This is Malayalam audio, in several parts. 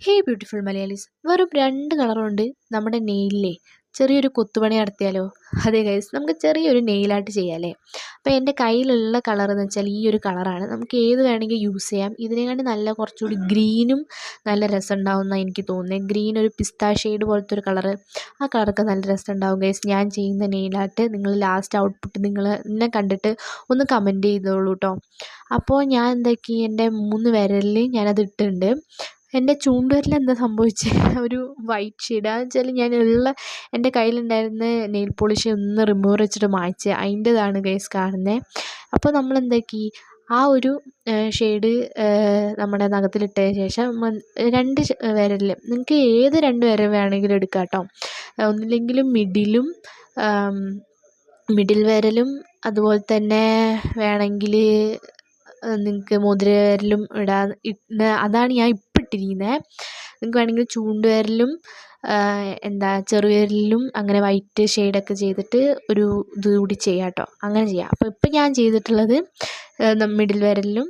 ഹേ ബ്യൂട്ടിഫുൾ മലയാളീസ്, വെറും 2 കളർ കൊണ്ട് നമ്മുടെ നെയിലിലെ ചെറിയൊരു കൊത്തുപണി നടത്തിയാലോ? അതെ ഗൈസ്, നമുക്ക് ചെറിയൊരു നെയിൽ ആർട്ട് ചെയ്യാമല്ലേ? അപ്പോൾ എൻ്റെ കയ്യിലുള്ള കളർ എന്ന് വെച്ചാൽ ഈ ഒരു കളറാണ്. നമുക്ക് ഏത് വേണമെങ്കിൽ യൂസ് ചെയ്യാം. ഇതിനെക്കാട്ടി നല്ല കുറച്ചുകൂടി ഗ്രീനും നല്ല രസം ഉണ്ടാവുമെന്നാണ് എനിക്ക് തോന്നുന്നത്. ഗ്രീൻ ഒരു പിസ്ത ഷെയ്ഡ് പോലത്തെ ഒരു കളറ്, ആ കളറൊക്കെ നല്ല രസം ഉണ്ടാവും ഗൈസ്. ഞാൻ ചെയ്യുന്ന നെയിൽ ആർട്ട് നിങ്ങൾ ലാസ്റ്റ് ഔട്ട്പുട്ട് നിങ്ങൾ എന്നെ കണ്ടിട്ട് ഒന്ന് കമൻറ്റ് ചെയ്തോളൂ കേട്ടോ. അപ്പോൾ ഞാൻ എന്താക്കി, എൻ്റെ 3 വിരലിൽ ഞാനത് ഇട്ടിട്ടുണ്ട്. എൻ്റെ ചൂണ്ടുവിരൽ എന്താ സംഭവിച്ചത്, ഒരു വൈറ്റ് ഷെയ്ഡ്. അതെന്ന് വെച്ചാൽ ഞാനുള്ള എൻ്റെ കയ്യിലുണ്ടായിരുന്ന നെയിൽ പോളിഷ് ഒന്ന് റിമൂവർ വെച്ചിട്ട് മായ്ച്ച്, അതിൻ്റെതാണ് ഗൈസ് കാണുന്നത്. അപ്പോൾ നമ്മളെന്താക്കി, ആ ഒരു ഷെയ്ഡ് നമ്മുടെ നഖത്തിലിട്ടതിന് ശേഷം 2 വിരലിൽ, നിങ്ങൾക്ക് ഏത് 2 വിരൽ വേണമെങ്കിലും എടുക്കാം കേട്ടോ. ഒന്നില്ലെങ്കിലും മിഡിൽ വിരലും അതുപോലെ തന്നെ വേണമെങ്കിൽ നിങ്ങൾക്ക് മോതിര വിരലും അതാണ് ഞാൻ ഇപ്പം ഇട്ടിരിക്കുന്നത്. നിങ്ങൾക്ക് വേണമെങ്കിൽ ചൂണ്ടുവിരലും ചെറുവിരലിലും അങ്ങനെ വൈറ്റ് ഷെയ്ഡൊക്കെ ചെയ്തിട്ട് ഒരു ഇത് കൂടി ചെയ്യാം കേട്ടോ. അങ്ങനെ ചെയ്യാം. അപ്പോൾ ഇപ്പം ഞാൻ ചെയ്തിട്ടുള്ളത് മിഡിൽ വിരലിലും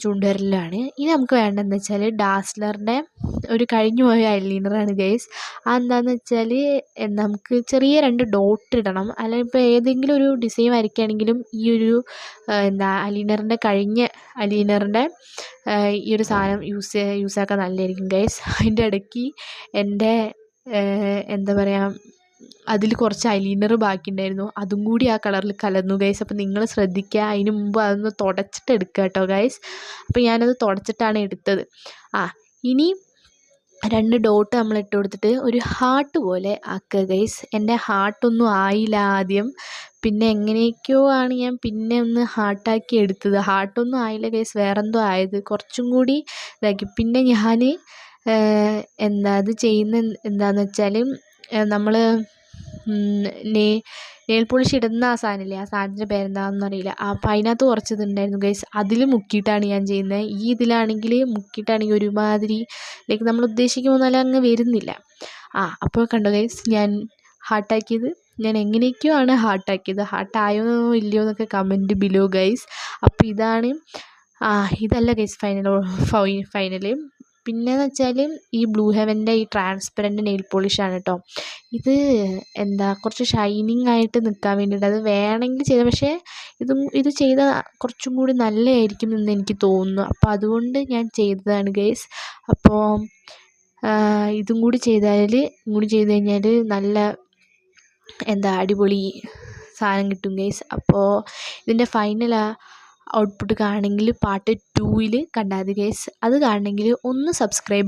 ചൂണ്ടുവിരലിലാണ്. ഇനി നമുക്ക് വേണ്ടതെന്ന് വെച്ചാൽ ഡാസ്ലറിൻ്റെ ഒരു കഴിഞ്ഞു പോയ ഐലൈനറാണ് ഗൈസ്. അതെന്താണെന്ന് വെച്ചാൽ നമുക്ക് ചെറിയ 2 ഡോട്ട് ഇടണം. അല്ലെങ്കിൽ ഇപ്പോൾ ഏതെങ്കിലും ഒരു ഡിസൈൻ വരയ്ക്കുകയാണെങ്കിലും ഈ ഒരു കഴിഞ്ഞ ഐലൈനറിൻ്റെ ഈ ഒരു സാധനം യൂസാക്കാൻ നല്ലതായിരിക്കും ഗൈസ്. അതിൻ്റെ ഇടയ്ക്ക് എൻ്റെ എന്താ പറയുക, അതിൽ കുറച്ച് ഐലൈനർ ബാക്കിയുണ്ടായിരുന്നു, അതും കൂടി ആ കളറിൽ കലർന്നു ഗൈസ്. അപ്പോൾ നിങ്ങൾ ശ്രദ്ധിക്കുക, അതിന് മുമ്പ് അതൊന്ന് തുടച്ചിട്ട് എടുക്കുക കേട്ടോ ഗൈസ്. അപ്പോൾ ഞാനത് തുടച്ചിട്ടാണ് എടുത്തത്. ഇനി 2 ഡോട്ട് നമ്മൾ ഇട്ട് കൊടുത്തിട്ട് ഒരു ഹാർട്ട് പോലെ ആക്കുക ഗൈസ്. എൻ്റെ ഹാർട്ടൊന്നും ആയില്ല ആദ്യം, പിന്നെ എങ്ങനെയൊക്കെയോ ആണ് ഞാൻ പിന്നെ ഒന്ന് ഹാർട്ടാക്കി എടുത്തത്. ഹാർട്ടൊന്നും ആയില്ല ഗൈസ്, വേറെന്തോ ആയത്, കുറച്ചും കൂടി ഇതാക്കി. പിന്നെ ഞാൻ അത് ചെയ്യുന്ന എന്താണെന്ന് വെച്ചാൽ നമ്മൾ നെയിൽ പോളിഷ് ഇടുന്ന ആ സാധനമില്ലേ, ആ സാധനത്തിൻ്റെ പേരെന്താണെന്ന് അറിയില്ല. അപ്പോൾ അതിനകത്ത് കുറച്ച് ഇതുണ്ടായിരുന്നു ഗൈസ്, അതിൽ മുക്കിയിട്ടാണ് ഞാൻ ചെയ്യുന്നത്. ഈ ഇതിലാണെങ്കിൽ മുക്കിയിട്ടാണെങ്കിൽ ഒരുമാതിരി നമ്മൾ ഉദ്ദേശിക്കുന്ന പോലെ അങ്ങ് വരുന്നില്ല. അപ്പോൾ കണ്ടോ ഗൈസ്, ഞാൻ ഹാർട്ടാക്കിയത് ഞാൻ എങ്ങനെയൊക്കെയോ ആണ് ഹാർട്ടാക്കിയത്. ഹാർട്ടായോ ഇല്ലയോ എന്നൊക്കെ കമൻറ്റ് ബിലോ ഗൈസ്. അപ്പോൾ ഇതല്ല ഗൈസ് ഫൈനൽ. പിന്നെയെന്ന് വെച്ചാൽ ഈ ബ്ലൂ ഹെവൻ്റെ ഈ ട്രാൻസ്പെറൻറ്റ് നെയിൽ പോളിഷാണ് കേട്ടോ. ഇത് കുറച്ച് ഷൈനിങ് ആയിട്ട് നിൽക്കാൻ വേണ്ടിയിട്ട് അത് വേണമെങ്കിൽ ചെയ്താൽ, പക്ഷേ ഇത് ചെയ്താൽ കുറച്ചും കൂടി നല്ലതായിരിക്കും എന്ന് എനിക്ക് തോന്നുന്നു. അപ്പോൾ അതുകൊണ്ട് ഞാൻ ചെയ്തതാണ് ഗൈസ്. അപ്പോൾ ഇതും കൂടി ചെയ്ത് കഴിഞ്ഞാൽ നല്ല അടിപൊളി സാധനം കിട്ടും ഗൈസ്. അപ്പോൾ ഇതിൻ്റെ ഫൈനൽ ഔട്ട്പുട്ട് കാണണമെങ്കിൽ പാർട്ട് 2 കണ്ടാൽ മതി ഗൈസ്. അത് കാണണമെങ്കിൽ ഒന്ന് സബ്സ്ക്രൈബ്